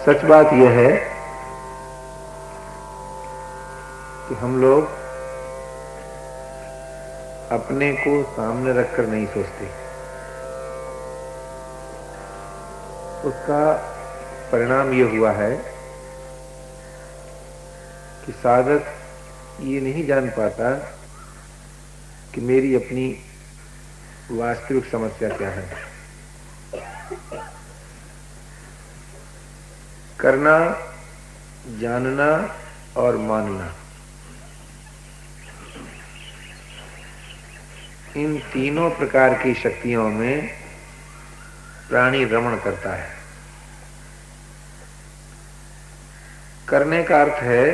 सच बात यह है कि हम लोग अपने को सामने रखकर नहीं सोचते। उसका परिणाम यह हुआ है कि साधक ये नहीं जान पाता कि मेरी अपनी वास्तविक समस्या क्या है। करना, जानना और मानना, इन तीनों प्रकार की शक्तियों में प्राणी रमण करता है। करने का अर्थ है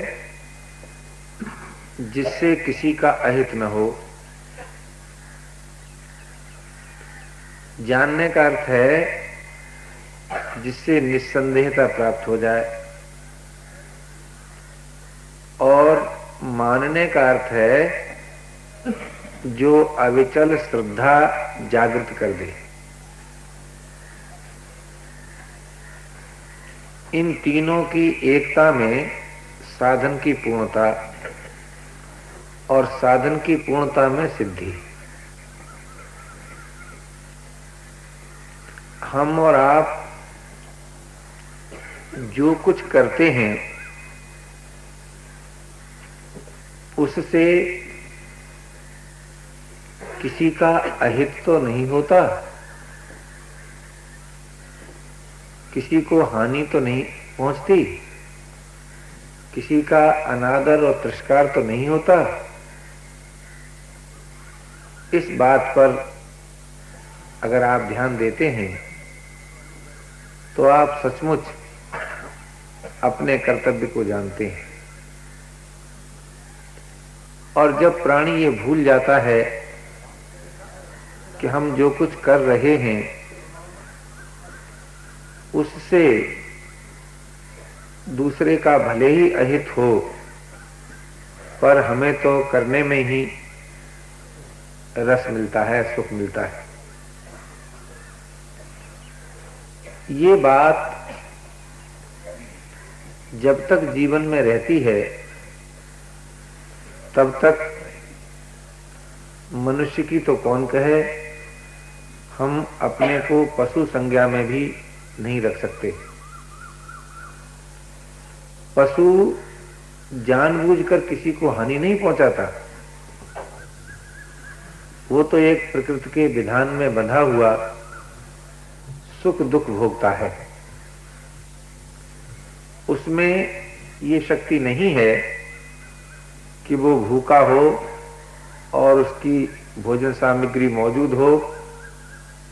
जिससे किसी का अहित न हो। जानने का अर्थ है जिससे निस्संदेहता प्राप्त हो जाए। और मानने का अर्थ है जो अविचल श्रद्धा जागृत कर दे। इन तीनों की एकता में साधन की पूर्णता और साधन की पूर्णता में सिद्धि। हम और आप जो कुछ करते हैं उससे किसी का अहित तो नहीं होता, किसी को हानि तो नहीं पहुंचती, किसी का अनादर और तिरस्कार तो नहीं होता। इस बात पर अगर आप ध्यान देते हैं तो आप सचमुच अपने कर्तव्य को जानते हैं। और जब प्राणी ये भूल जाता है कि हम जो कुछ कर रहे हैं उससे दूसरे का भले ही अहित हो, पर हमें तो करने में ही रस मिलता है, सुख मिलता है। ये बात जब तक जीवन में रहती है तब तक मनुष्य की तो कौन कहे, हम अपने को पशु संज्ञा में भी नहीं रख सकते। पशु जानबूझकर किसी को हानि नहीं पहुंचाता, वो तो एक प्रकृति के विधान में बंधा हुआ सुख दुख भोगता है। उसमें ये शक्ति नहीं है कि वो भूखा हो और उसकी भोजन सामग्री मौजूद हो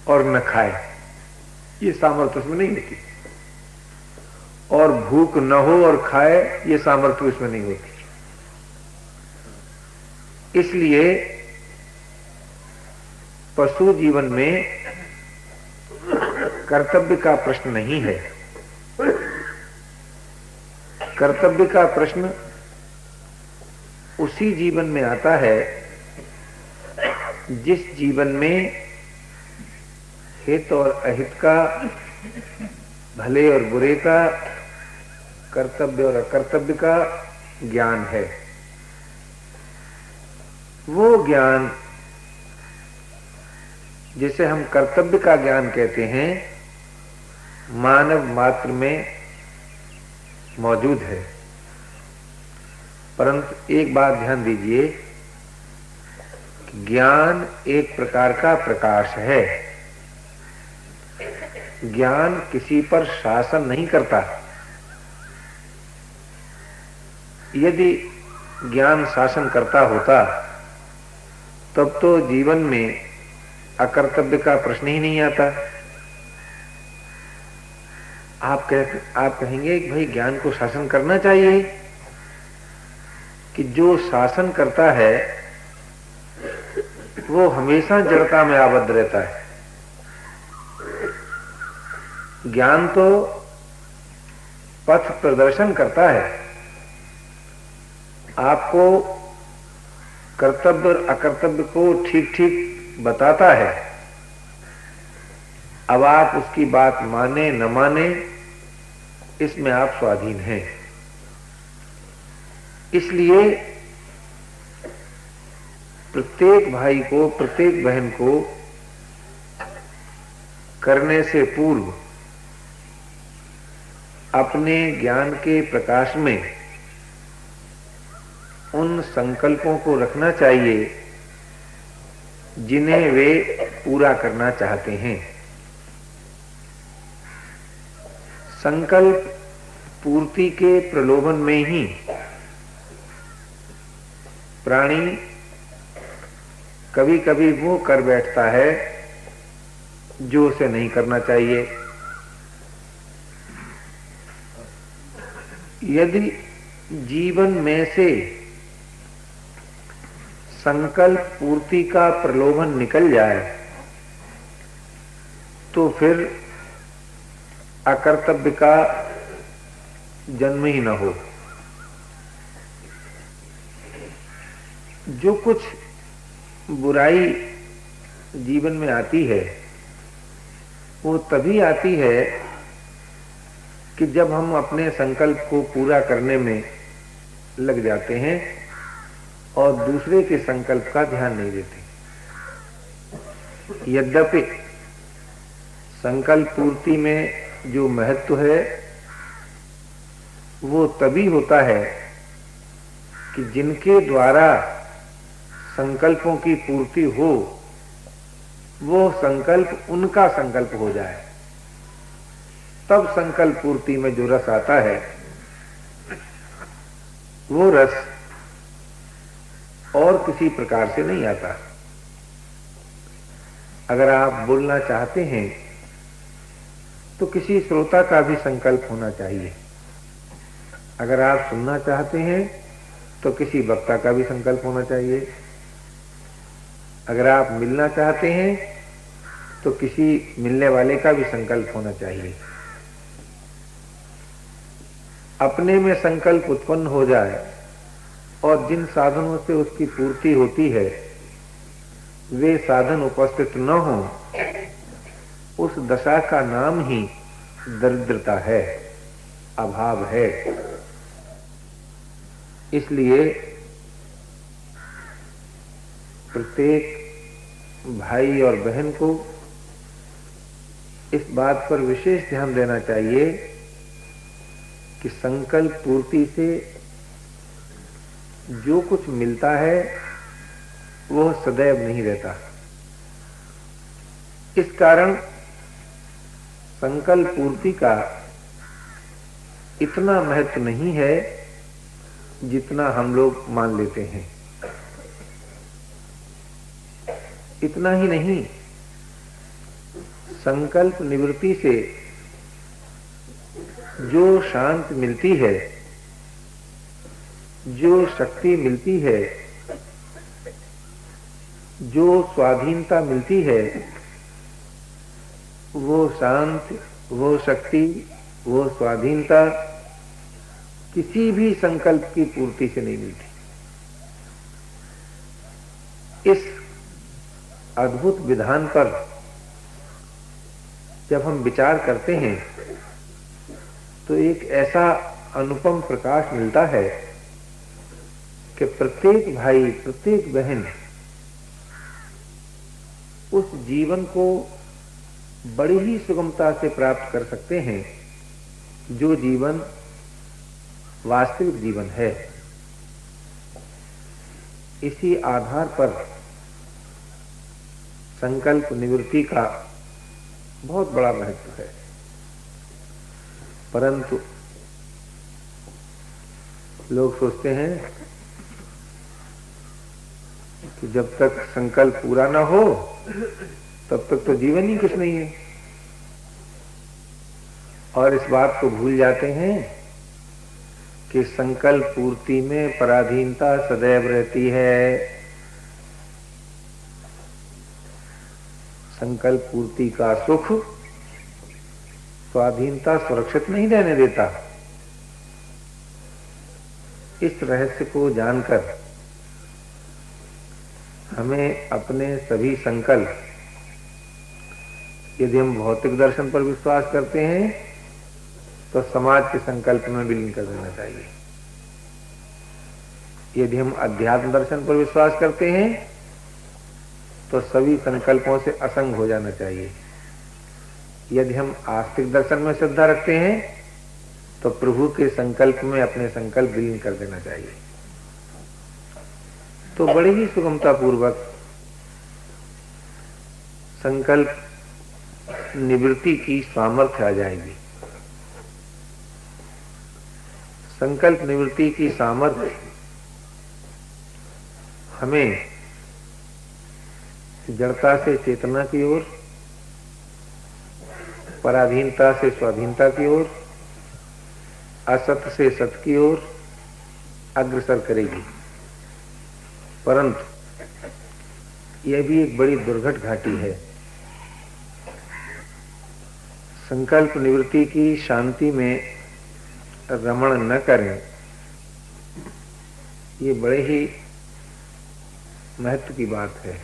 और न खाए, ये सामर्थ्य उसमें नहीं होती। और भूख न हो और खाए, ये सामर्थ्य उसमें नहीं होती। इसलिए पशु जीवन में कर्तव्य का प्रश्न नहीं है। कर्तव्य का प्रश्न उसी जीवन में आता है जिस जीवन में हित और अहित का, भले और बुरे का, कर्तव्य और अकर्तव्य का ज्ञान है। वो ज्ञान जिसे हम कर्तव्य का ज्ञान कहते हैं, मानव मात्र में मौजूद है। परंतु एक बात ध्यान दीजिए, ज्ञान एक प्रकार का प्रकाश है। ज्ञान किसी पर शासन नहीं करता। यदि ज्ञान शासन करता होता तब तो जीवन में अकर्तव्य का प्रश्न ही नहीं आता। आप कहेंगे कि भाई ज्ञान को शासन करना चाहिए, कि जो शासन करता है वो हमेशा जड़ता में आबद्ध रहता है। ज्ञान तो पथ प्रदर्शन करता है, आपको कर्तव्य और अकर्तव्य को ठीक ठीक बताता है। अब आप उसकी बात माने न माने इसमें आप स्वाधीन हैं। इसलिए प्रत्येक भाई को, प्रत्येक बहन को करने से पूर्व अपने ज्ञान के प्रकाश में उन संकल्पों को रखना चाहिए जिन्हें वे पूरा करना चाहते हैं। संकल्प पूर्ति के प्रलोभन में ही प्राणी कभी कभी वो कर बैठता है जो उसे नहीं करना चाहिए। यदि जीवन में से संकल्प पूर्ति का प्रलोभन निकल जाए तो फिर अकर्तव्य का जन्म ही न हो। जो कुछ बुराई जीवन में आती है वो तभी आती है कि जब हम अपने संकल्प को पूरा करने में लग जाते हैं और दूसरे के संकल्प का ध्यान नहीं देते। यद्यपि संकल्प पूर्ति में जो महत्व है वो तभी होता है कि जिनके द्वारा संकल्पों की पूर्ति हो वो संकल्प उनका संकल्प हो जाए, तब संकल्प पूर्ति में जो रस आता है वो रस और किसी प्रकार से नहीं आता। अगर आप बोलना चाहते हैं तो किसी श्रोता का भी संकल्प होना चाहिए। अगर आप सुनना चाहते हैं तो किसी वक्ता का भी संकल्प होना चाहिए। अगर आप मिलना चाहते हैं तो किसी मिलने वाले का भी संकल्प होना चाहिए। अपने में संकल्प उत्पन्न हो जाए और जिन साधनों से उसकी पूर्ति होती है वे साधन उपस्थित न हो, उस दशा का नाम ही दरिद्रता है, अभाव है। इसलिए प्रत्येक भाई और बहन को इस बात पर विशेष ध्यान देना चाहिए कि संकल्प पूर्ति से जो कुछ मिलता है वो सदैव नहीं रहता। इस कारण संकल्प पूर्ति का इतना महत्व नहीं है जितना हम लोग मान लेते हैं। इतना ही नहीं, संकल्प निवृत्ति से जो शांति मिलती है, जो शक्ति मिलती है, जो स्वाधीनता मिलती है, वो शांति, वो शक्ति, वो स्वाधीनता किसी भी संकल्प की पूर्ति से नहीं मिलती। इस अद्भुत विधान पर जब हम विचार करते हैं तो एक ऐसा अनुपम प्रकाश मिलता है कि प्रत्येक भाई, प्रत्येक बहन उस जीवन को बड़ी ही सुगमता से प्राप्त कर सकते हैं जो जीवन वास्तविक जीवन है। इसी आधार पर संकल्प निवृत्ति का बहुत बड़ा महत्व है। परंतु लोग सोचते हैं कि जब तक संकल्प पूरा ना हो तब तक तो जीवन ही कुछ नहीं है, और इस बात को भूल जाते हैं कि संकल्प पूर्ति में पराधीनता सदैव रहती है। संकल्प पूर्ति का सुख स्वाधीनता सुरक्षित नहीं रहने देता। इस रहस्य को जानकर हमें अपने सभी संकल्प, यदि हम भौतिक दर्शन पर विश्वास करते हैं तो समाज के संकल्प में विलीन कर देना चाहिए। यदि हम अध्यात्म दर्शन पर विश्वास करते हैं तो सभी संकल्पों से असंग हो जाना चाहिए। यदि हम आस्तिक दर्शन में श्रद्धा रखते हैं तो प्रभु के संकल्प में अपने संकल्प विलीन कर देना चाहिए। तो बड़े ही सुगमता पूर्वक संकल्प निवृत्ति की सामर्थ्य आ जाएगी। संकल्प निवृत्ति की सामर्थ्य हमें जड़ता से चेतना की ओर, पराधीनता से स्वाधीनता की ओर, असत से सत की ओर अग्रसर करेगी। परंतु यह भी एक बड़ी दुर्घट घाटी है। संकल्प निवृत्ति की शांति में रमण न करें, ये बड़े ही महत्व की बात है।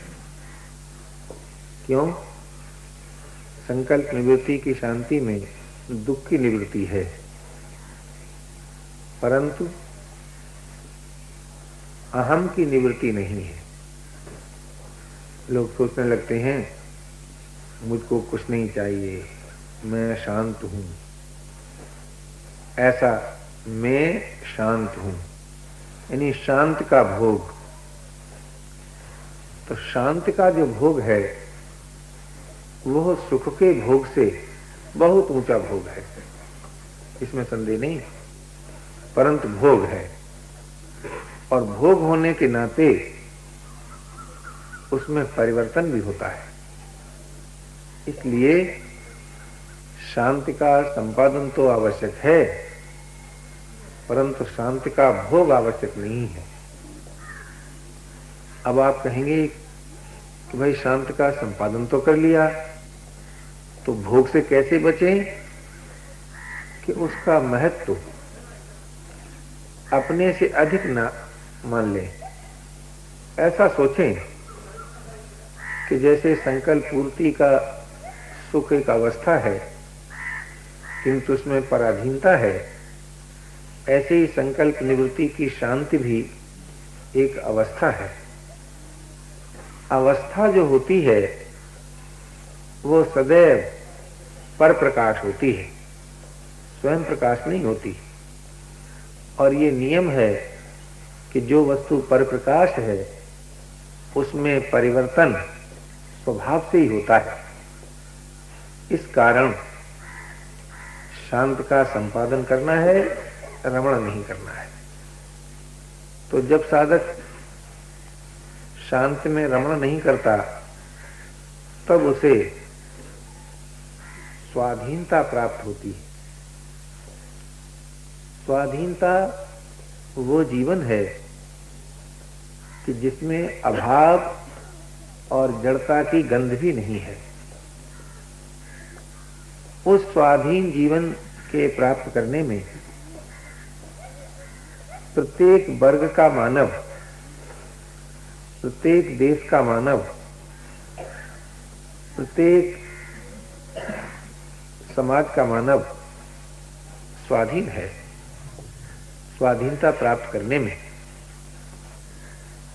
क्यों? संकल्प निवृत्ति की शांति में दुख की निवृत्ति है, परंतु अहम की निवृत्ति नहीं है। लोग सोचने लगते हैं मुझको कुछ नहीं चाहिए, मैं शांत हूं। ऐसा मैं शांत हूं यानी शांत का भोग। तो शांत का जो भोग है वह सुख के भोग से बहुत ऊंचा भोग है, इसमें संदेह नहीं, परंतु भोग है। और भोग होने के नाते उसमें परिवर्तन भी होता है। इसलिए शांति का संपादन तो आवश्यक है, परंतु शांति का भोग आवश्यक नहीं है। अब आप कहेंगे कि भाई शांति का संपादन तो कर लिया, तो भोग से कैसे बचें? कि उसका महत्व अपने से अधिक ना मान लें। ऐसा सोचें कि जैसे संकल्प पूर्ति का सुख एक अवस्था है किंतु उसमें पराधीनता है, ऐसे ही संकल्प निवृत्ति की शांति भी एक अवस्था है। अवस्था जो होती है वो सदैव पर प्रकाश होती है, स्वयं प्रकाश नहीं होती। और ये नियम है कि जो वस्तु पर प्रकाश है उसमें परिवर्तन स्वभाव से ही होता है। इस कारण शांत का संपादन करना है, रमण नहीं करना है। तो जब साधक शांति में रमण नहीं करता तब उसे स्वाधीनता प्राप्त होती है। स्वाधीनता वो जीवन है कि जिसमें अभाव और जड़ता की गंध भी नहीं है। उस स्वाधीन जीवन के प्राप्त करने में प्रत्येक वर्ग का मानव, प्रत्येक देश का मानव, प्रत्येक समाज का मानव स्वाधीन है स्वाधीनता प्राप्त करने में।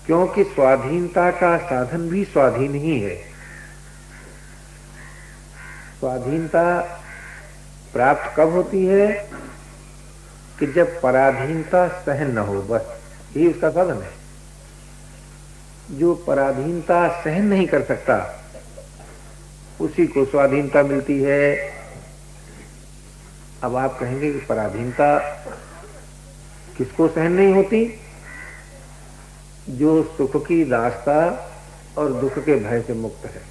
क्योंकि स्वाधीनता का साधन भी स्वाधीन ही है। स्वाधीनता प्राप्त कब होती है? कि जब पराधीनता सहन न हो, बस यही उसका साधन है। जो पराधीनता सहन नहीं कर सकता उसी को स्वाधीनता मिलती है। अब आप कहेंगे कि पराधीनता किसको सहन नहीं होती? जो सुख की दास्ता और दुख के भय से मुक्त है।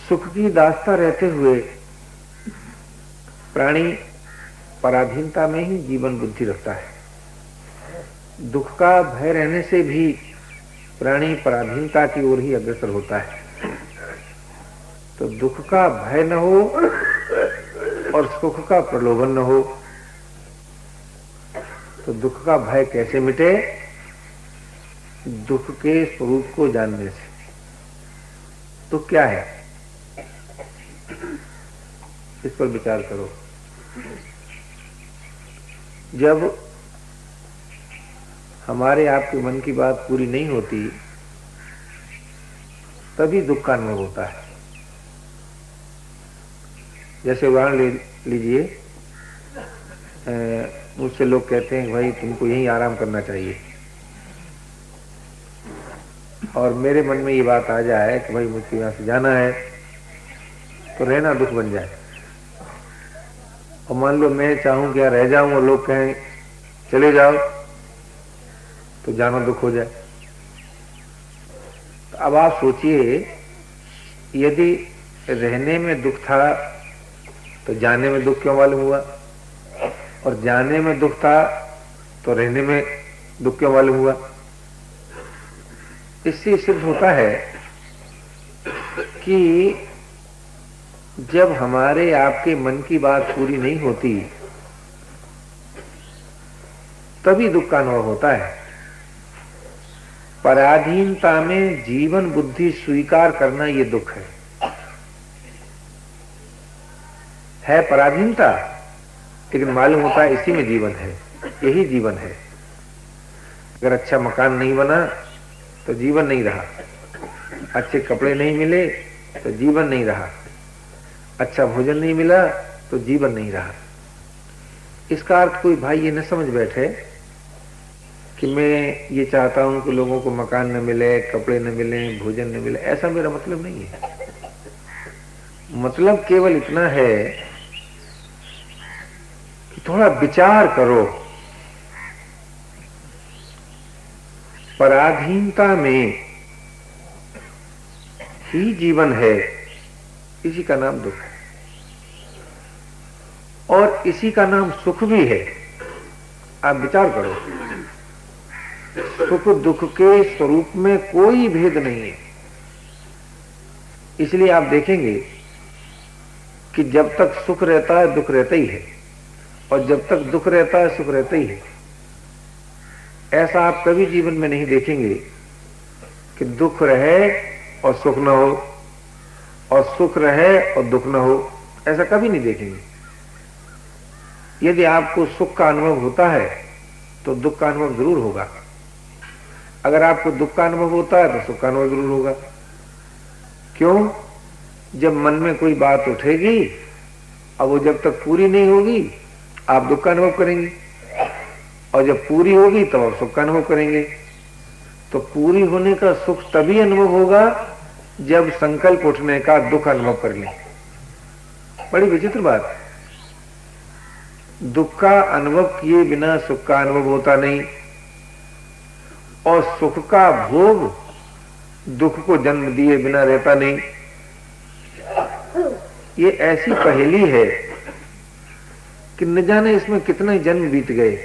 सुख की दास्ता रहते हुए प्राणी पराधीनता में ही जीवन बुद्धि रखता है। दुख का भय रहने से भी प्राणी पराधीनता की ओर ही अग्रसर होता है। तो दुख का भय न हो और सुख का प्रलोभन न हो, तो दुख का भय कैसे मिटे? दुख के स्वरूप को जानने से। दुख क्या है? इस पर विचार करो। जब हमारे आपके मन की बात पूरी नहीं होती तभी दुख का अनुभव होता है। जैसे उदाहरण लीजिए, मुझसे लोग कहते हैं भाई तुमको यहीं आराम करना चाहिए, और मेरे मन में ये बात आ जाए कि भाई मुझको यहाँ से जाना है, तो रहना दुख बन जाए। और मान लो मैं चाहूं कि यहाँ रह जाऊं और लोग कहें चले जाओ, तो जाना दुख हो जाए। तो अब आप सोचिए, यदि रहने में दुख था तो जाने में दुख क्यों मालूम हुआ, और जाने में दुख था तो रहने में दुख क्यों मालूम हुआ। इससे सिद्ध होता है कि जब हमारे आपके मन की बात पूरी नहीं होती तभी दुख का अनुभव होता है। पराधीनता में जीवन बुद्धि स्वीकार करना ये दुख है पराधीनता, लेकिन मालूम होता है इसी में जीवन है, यही जीवन है। अगर अच्छा मकान नहीं बना तो जीवन नहीं रहा, अच्छे कपड़े नहीं मिले तो जीवन नहीं रहा, अच्छा भोजन नहीं मिला तो जीवन नहीं रहा। इसका अर्थ कोई भाई ये न समझ बैठे कि मैं ये चाहता हूं कि लोगों को मकान न मिले, कपड़े न मिले, भोजन न मिले, ऐसा मेरा मतलब नहीं है। मतलब केवल इतना है कि थोड़ा विचार करो, पराधीनता में ही जीवन है, इसी का नाम दुख है, और इसी का नाम सुख भी है। आप विचार करो, सुख दुख के स्वरूप में कोई भेद नहीं है। इसलिए आप देखेंगे कि जब तक सुख रहता है दुख रहता ही है, और जब तक दुख रहता है सुख रहता ही है। ऐसा आप कभी जीवन में नहीं देखेंगे कि दुख रहे और सुख न हो, और सुख रहे और दुख न हो, ऐसा कभी नहीं देखेंगे। यदि आपको सुख का अनुभव होता है तो दुख का अनुभव जरूर होगा, अगर आपको दुख का अनुभव होता है तो सुख का अनुभव जरूर होगा। क्यों? जब मन में कोई बात उठेगी और वो जब तक पूरी नहीं होगी आप दुख का अनुभव करेंगे, और जब पूरी होगी तब आप सुख का अनुभव करेंगे। तो पूरी होने का सुख तभी अनुभव होगा जब संकल्प उठने का दुख अनुभव कर लें। बड़ी विचित्र बात, दुख का अनुभव किए बिना सुख का अनुभव होता नहीं, और सुख का भोग दुख को जन्म दिए बिना रहता नहीं। ये ऐसी पहेली है कि न जाने इसमें कितने जन्म बीत गए।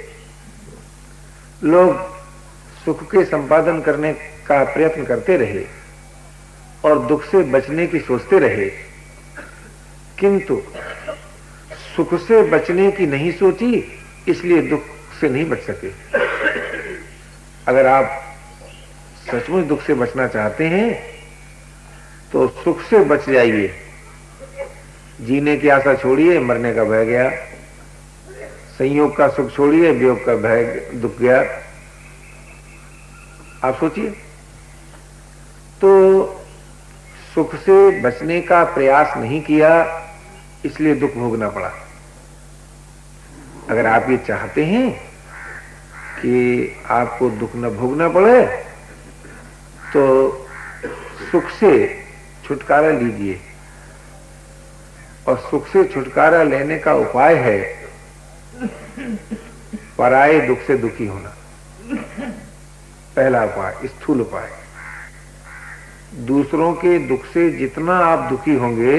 लोग सुख के संपादन करने का प्रयत्न करते रहे और दुख से बचने की सोचते रहे, किंतु सुख से बचने की नहीं सोची, इसलिए दुख से नहीं बच सके। अगर आप सचमुच दुख से बचना चाहते हैं तो सुख से बच जाइए। जीने की आशा छोड़िए, मरने का भय गया। संयोग का सुख छोड़िए, वियोग का भय दुख गया। आप सोचिए, तो सुख से बचने का प्रयास नहीं किया, इसलिए दुख भोगना पड़ा। अगर आप ये चाहते हैं कि आपको दुख न भोगना पड़े तो सुख से छुटकारा लीजिए, और सुख से छुटकारा लेने का उपाय है पराये दुख से दुखी होना। पहला उपाय, स्थूल उपाय। दूसरों के दुख से जितना आप दुखी होंगे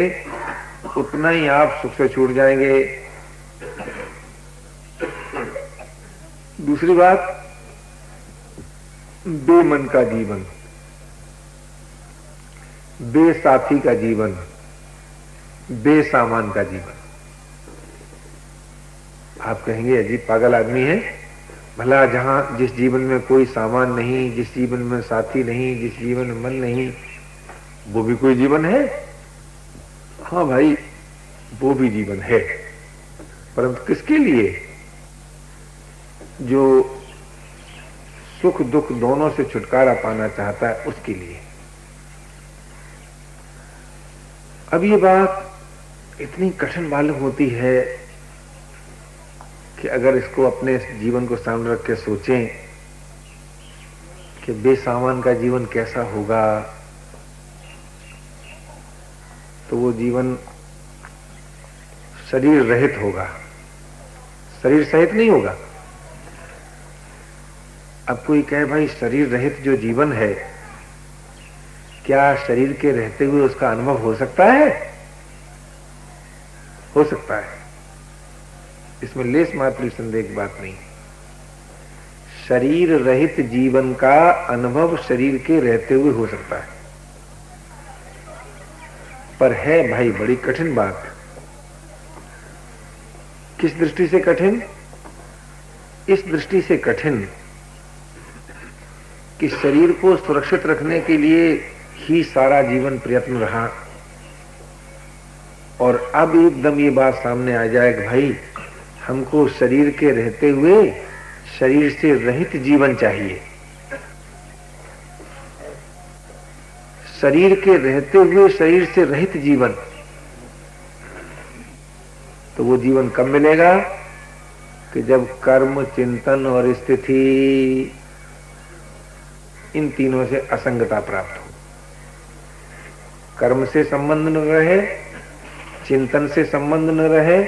उतना ही आप सुख से छूट जाएंगे। दूसरी बात, बेमन का जीवन, बेसाथी का जीवन, बेसामान का जीवन। आप कहेंगे अजीब पागल आदमी है, भला जहां जिस जीवन में कोई सामान नहीं, जिस जीवन में साथी नहीं, जिस जीवन में मन नहीं, वो भी कोई जीवन है? हाँ भाई, वो भी जीवन है, परंतु किसके लिए? जो सुख दुख दोनों से छुटकारा पाना चाहता है उसके लिए। अब ये बात इतनी कठिन मालूम होती है कि अगर इसको अपने जीवन को सामने रख के सोचें कि बेसामान का जीवन कैसा होगा, तो वो जीवन शरीर रहित होगा, शरीर सहित नहीं होगा। अब कोई कहे भाई शरीर रहित जो जीवन है, क्या शरीर के रहते हुए उसका अनुभव हो सकता है? हो सकता है, इसमें लेस मात्र संदेह की बात नहीं। शरीर रहित जीवन का अनुभव शरीर के रहते हुए हो सकता है, पर है भाई बड़ी कठिन बात। किस दृष्टि से कठिन? इस दृष्टि से कठिन कि शरीर को सुरक्षित रखने के लिए ही सारा जीवन प्रयत्न रहा, और अब एकदम ये बात सामने आ जाए कि भाई हमको शरीर के रहते हुए शरीर से रहित जीवन चाहिए। शरीर के रहते हुए शरीर से रहित जीवन, तो वो जीवन कब मिलेगा? कि जब कर्म, चिंतन और स्थिति इन तीनों से असंगता प्राप्त हो। कर्म से संबंध न रहे, चिंतन से संबंध न रहे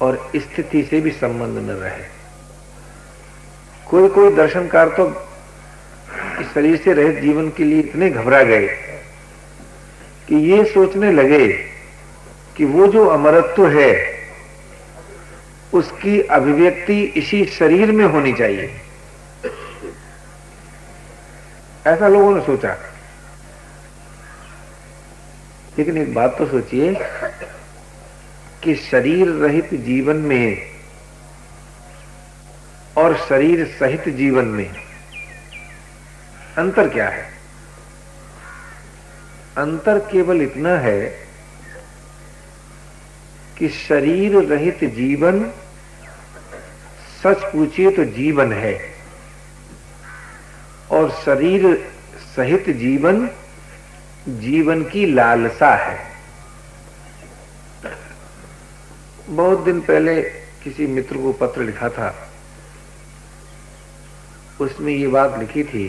और स्थिति से भी संबंध न रहे। कोई कोई दर्शनकार तो इस शरीर से रहित जीवन के लिए इतने घबरा गए कि ये सोचने लगे कि वो जो अमरत्व है उसकी अभिव्यक्ति इसी शरीर में होनी चाहिए। ऐसा लोगों ने सोचा। लेकिन एक बात तो सोचिए कि शरीर रहित जीवन में और शरीर सहित जीवन में अंतर क्या है? अंतर केवल इतना है कि शरीर रहित जीवन सच पूछिए तो जीवन है, और शरीर सहित जीवन जीवन की लालसा है। बहुत दिन पहले किसी मित्र को पत्र लिखा था, उसमें ये बात लिखी थी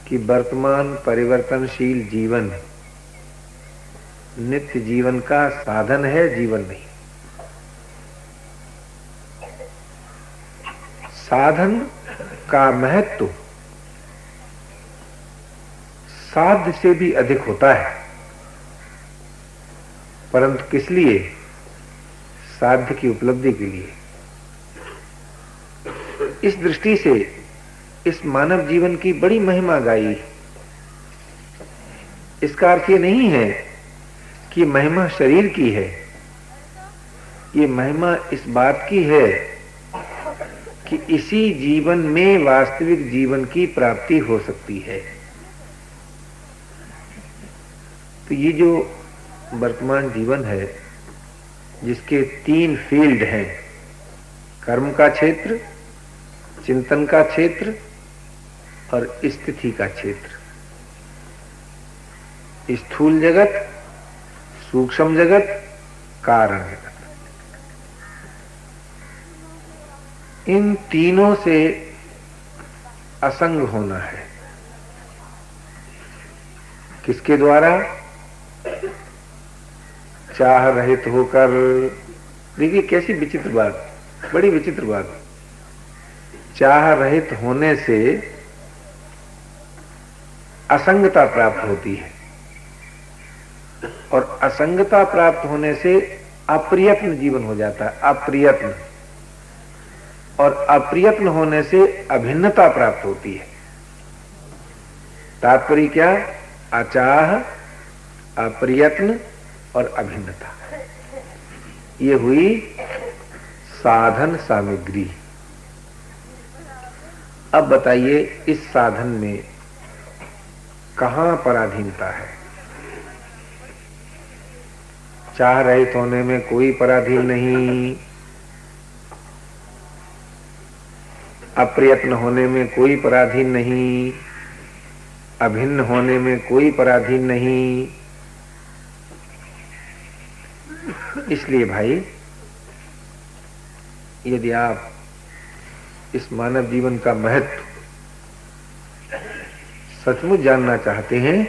कि वर्तमान परिवर्तनशील जीवन नित्य जीवन का साधन है, जीवन नहीं। साधन का महत्व साध्य से भी अधिक होता है, परंतु किस लिए? साध्य की उपलब्धि के लिए। इस दृष्टि से इस मानव जीवन की बड़ी महिमा गाई। इसका अर्थ ये नहीं है कि महिमा शरीर की है, ये महिमा इस बात की है कि इसी जीवन में वास्तविक जीवन की प्राप्ति हो सकती है। तो ये जो वर्तमान जीवन है, जिसके 3 फील्ड हैं, कर्म का क्षेत्र, चिंतन का क्षेत्र और स्थिति का क्षेत्र, स्थूल जगत, सूक्ष्म जगत, कारण जगत, इन तीनों से असंग होना है। किसके द्वारा? चाह रहित होकर। देखिए कैसी विचित्र बात, बड़ी विचित्र बात। चाह रहित होने से असंगता प्राप्त होती है, और असंगता प्राप्त होने से अप्रयत्न जीवन हो जाता है, अप्रयत्न, और अप्रयत्न होने से अभिन्नता प्राप्त होती है। तात्पर्य क्या? अचाह, अप्रयत्न और अभिन्नता, ये हुई साधन सामग्री। अब बताइए इस साधन में कहां पराधीनता है? चाह रहित होने में कोई पराधीन नहीं, अप्रयत्न होने में कोई पराधीन नहीं, अभिन्न होने में कोई पराधीन नहीं। इसलिए भाई, यदि आप इस मानव जीवन का महत्व सचमुच जानना चाहते हैं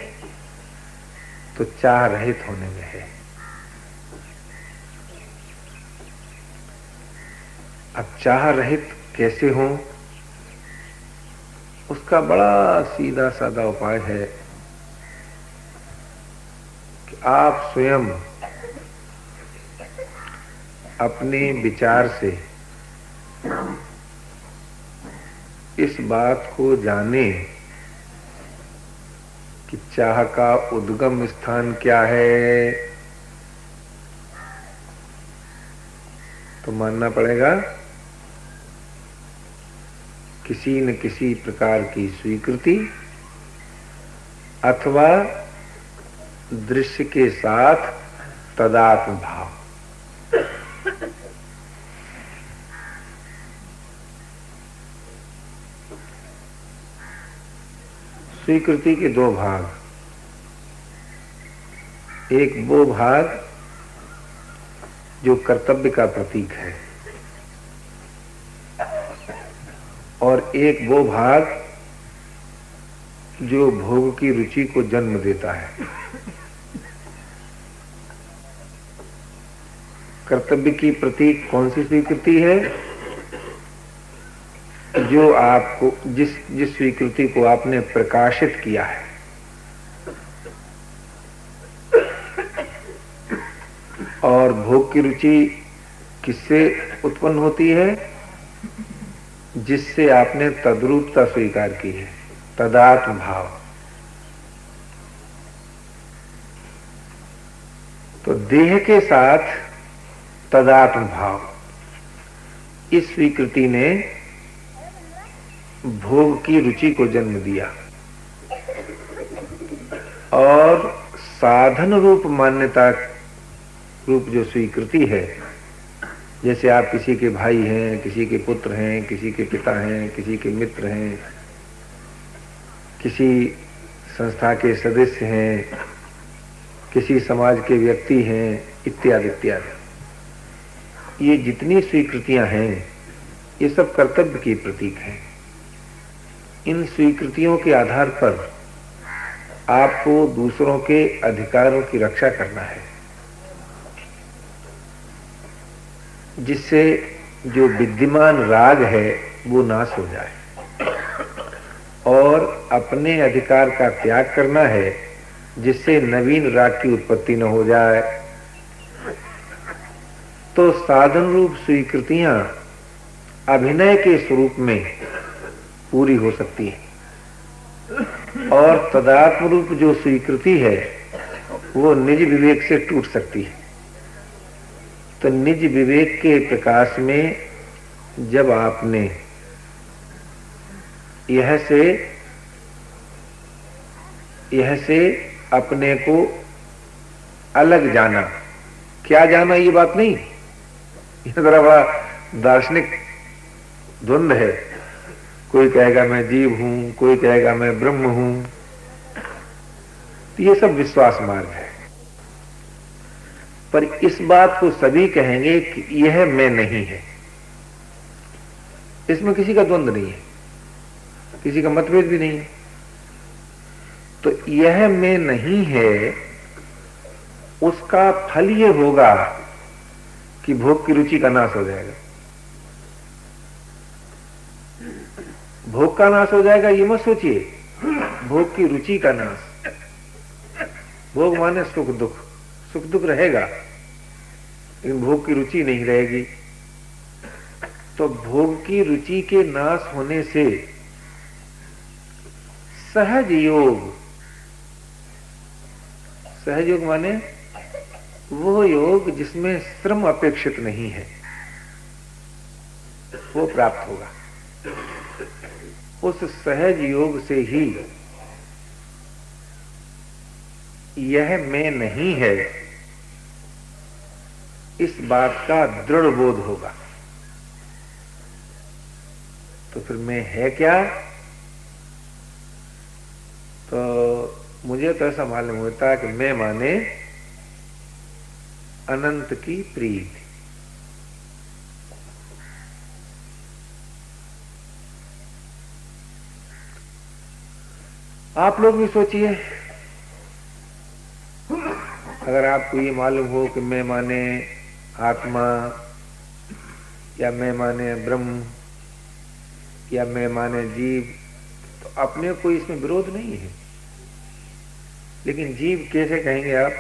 तो चाह रहित होने में है। अब चाह रहित कैसे हो, उसका बड़ा सीधा साधा उपाय है कि आप स्वयं अपने विचार से इस बात को जाने कि चाह का उद्गम स्थान क्या है। तो मानना पड़ेगा किसी न किसी प्रकार की स्वीकृति अथवा दृश्य के साथ तदात्म भाव। स्वीकृति के दो भाग, एक वो भाग जो कर्तव्य का प्रतीक है और एक वो भाग जो भोग की रुचि को जन्म देता है। कर्तव्य की प्रतीक कौन सी स्वीकृति है? जो आपको जिस स्वीकृति को आपने प्रकाशित किया है। और भोग की रुचि किससे उत्पन्न होती है? जिससे आपने तद्रूपता स्वीकार की है, तदात्म भाव। तो देह के साथ तदात्म भाव, इस स्वीकृति ने भोग की रुचि को जन्म दिया और साधन रूप मान्यता रूप जो स्वीकृति है, जैसे आप किसी के भाई हैं, किसी के पुत्र हैं, किसी के पिता हैं, किसी के मित्र हैं, किसी संस्था के सदस्य हैं, किसी समाज के व्यक्ति हैं, इत्यादि इत्यादि। ये जितनी स्वीकृतियां हैं ये सब कर्तव्य की प्रतीक हैं। इन स्वीकृतियों के आधार पर आपको दूसरों के अधिकारों की रक्षा करना है, जिससे जो विद्यमान राग है वो नाश हो जाए और अपने अधिकार का त्याग करना है, जिससे नवीन राग की उत्पत्ति न हो जाए। तो साधन रूप स्वीकृतियां अभिनय के स्वरूप में पूरी हो सकती है और तदात्म रूप जो स्वीकृति है वो निज विवेक से टूट सकती है। तो निज विवेक के प्रकाश में जब आपने यह से अपने को अलग जाना, क्या जाना ये बात नहीं, यह जरा बड़ा दार्शनिक द्वंद्व है। कोई कहेगा मैं जीव हूं, कोई कहेगा मैं ब्रह्म हूं। तो ये सब विश्वास मार्ग है, पर इस बात को सभी कहेंगे कि यह मैं नहीं है। इसमें किसी का द्वंद्व नहीं है, किसी का मतभेद भी नहीं है। तो यह मैं नहीं है, उसका फल यह होगा कि भोग की रुचि का नाश हो जाएगा। भोग का नाश हो जाएगा ये मत सोचिए, भोग की रुचि का नाश। भोग माने सुख दुख, सुख दुख रहेगा लेकिन भोग की रुचि नहीं रहेगी। तो भोग की रुचि के नाश होने से सहज योग माने वो योग जिसमें श्रम अपेक्षित नहीं है, वो प्राप्त होगा। उस सहज योग से ही यह मैं नहीं है इस बात का दृढ़ बोध होगा, तो फिर मैं है क्या? तो मुझे तो ऐसा मालूम होता है कि मैं माने अनंत की प्रीति। आप लोग भी सोचिए, अगर आपको ये मालूम हो कि मैं माने आत्मा, या मैं माने ब्रह्म, या मैं माने जीव, तो अपने कोई इसमें विरोध नहीं है। लेकिन जीव कैसे कहेंगे आप?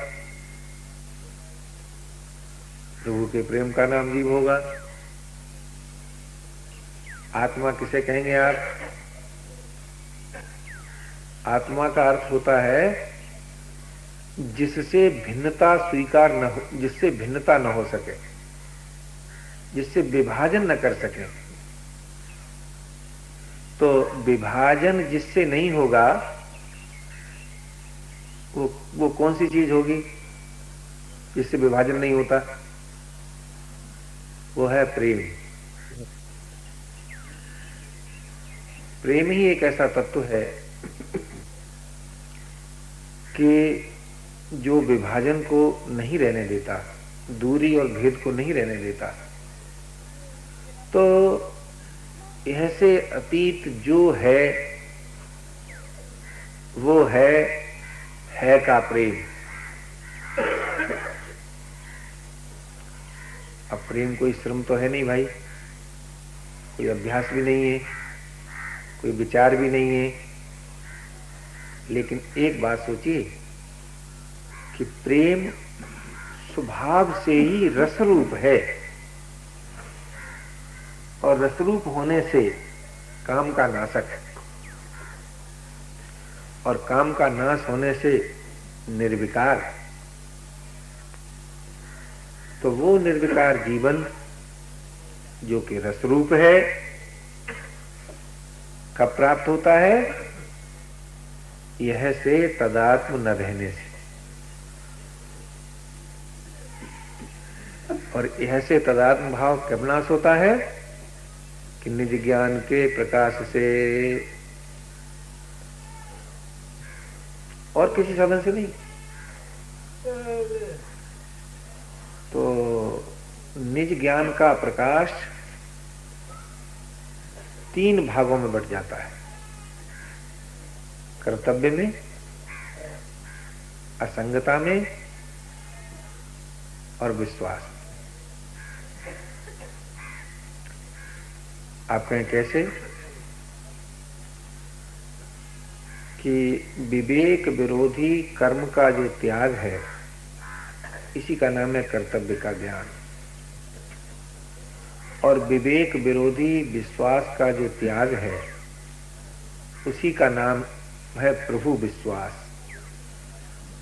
प्रभु के प्रेम का नाम जीव होगा। आत्मा किसे कहेंगे आप? आत्मा का अर्थ होता है जिससे भिन्नता स्वीकार न हो, जिससे भिन्नता न हो सके, जिससे विभाजन न कर सके। तो विभाजन जिससे नहीं होगा वो कौन सी चीज होगी जिससे विभाजन नहीं होता? वो है प्रेम। प्रेम ही एक ऐसा तत्व है कि जो विभाजन को नहीं रहने देता, दूरी और भेद को नहीं रहने देता। तो यह से अतीत जो है वो है का प्रेम। अब प्रेम कोई श्रम तो है नहीं भाई, कोई अभ्यास भी नहीं है, कोई विचार भी नहीं है। लेकिन एक बात सोचिए कि प्रेम स्वभाव से ही रसरूप है, और रसरूप होने से काम का नाशक है, और काम का नाश होने से निर्विकार। तो वो निर्विकार जीवन जो कि रसरूप है, कब प्राप्त होता है? यह से तदात्म न रहने से। और यह से तदात्म भाव कब नाश होता है? कि निज ज्ञान के प्रकाश से, और किसी साधन से नहीं। तो निज ज्ञान का प्रकाश 3 भागों में बट जाता है। कर्तव्य में, असंगता में और विश्वास। आप कहें कैसे? कि विवेक विरोधी कर्म का जो त्याग है, इसी का नाम है कर्तव्य का ज्ञान। और विवेक विरोधी विश्वास का जो त्याग है, उसी का नाम है प्रभु विश्वास।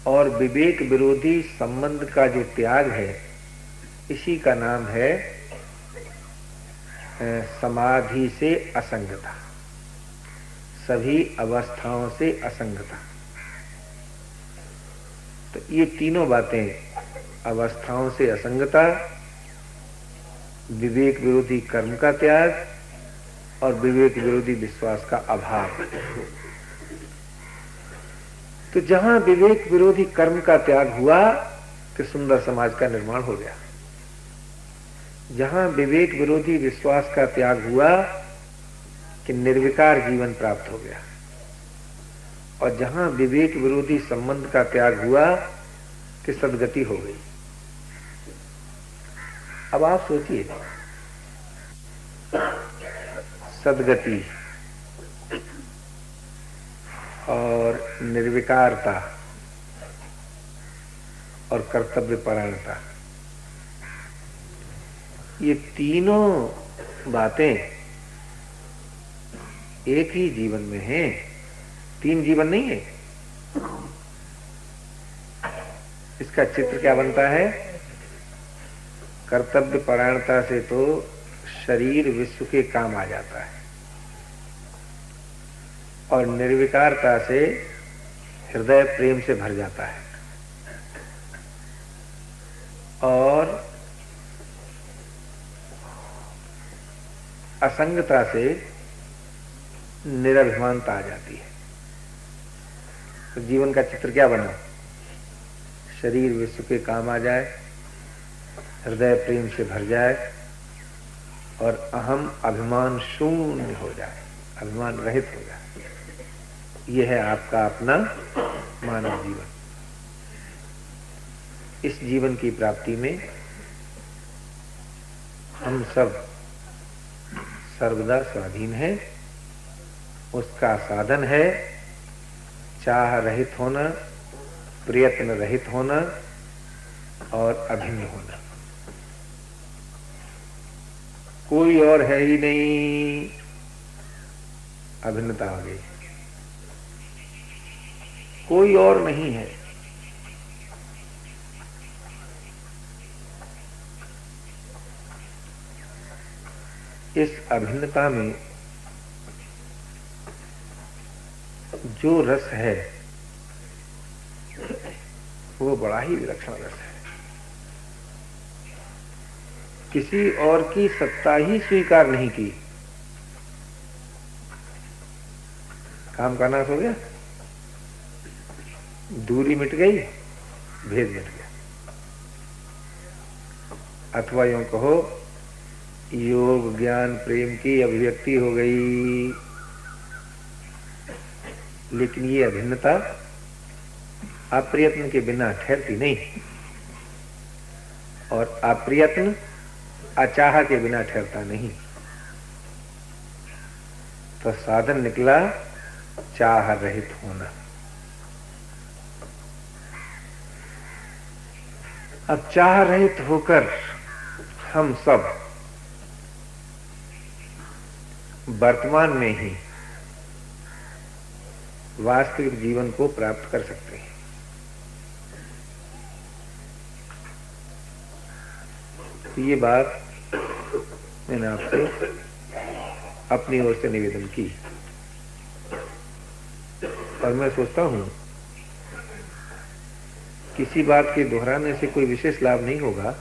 और विवेक विरोधी संबंध का जो त्याग है, इसी का नाम है समाधि से असंगता, सभी अवस्थाओं से असंगता। तो ये तीनों बातें, अवस्थाओं से असंगता, विवेक विरोधी कर्म का त्याग और विवेक विरोधी विश्वास का अभाव। तो जहां विवेक विरोधी कर्म का त्याग हुआ कि सुंदर समाज का निर्माण हो गया। जहां विवेक विरोधी विश्वास का त्याग हुआ कि निर्विकार जीवन प्राप्त हो गया। और जहां विवेक विरोधी संबंध का त्याग हुआ कि सद्गति हो गई। अब आप सोचिए, सद्गति और निर्विकारता और कर्तव्य परायणता, ये तीनों बातें एक ही जीवन में हैं। 3 जीवन नहीं है। इसका चित्र क्या बनता है? कर्तव्य परायणता से तो शरीर विश्व के काम आ जाता है, और निर्विकारता से हृदय प्रेम से भर जाता है, और असंगता से निरभिमानता आ जाती है। तो जीवन का चित्र क्या बना? शरीर विश्व के काम आ जाए, हृदय प्रेम से भर जाए और अहम अभिमान शून्य हो जाए, अभिमान रहित हो जाए। यह है आपका अपना मानव जीवन। इस जीवन की प्राप्ति में हम सब सर्वदा स्वाधीन हैं। उसका साधन है चाह रहित होना, प्रयत्न रहित होना और अभिन्न होना। कोई और है ही नहीं, अभिन्नता आ गई। कोई और नहीं है। इस अभिन्नता में जो रस है वो बड़ा ही विलक्षण रस है। किसी और की सत्ता ही स्वीकार नहीं की, काम का नाश हो गया, दूरी मिट गई, भेद मिट गया। अथवा यूं कहो, योग ज्ञान प्रेम की अभिव्यक्ति हो गई। लेकिन ये अभिन्नता अप्रयत्न के बिना ठहरती नहीं, और अप्रयत्न अचाह के बिना ठहरता नहीं। तो साधन निकला चाह रहित होना। अब चाह रहित होकर हम सब वर्तमान में ही वास्तविक जीवन को प्राप्त कर सकते हैं। तो ये बात मैंने आपसे अपनी ओर से निवेदन की, और मैं सोचता हूं किसी बात के दोहराने से कोई विशेष लाभ नहीं होगा।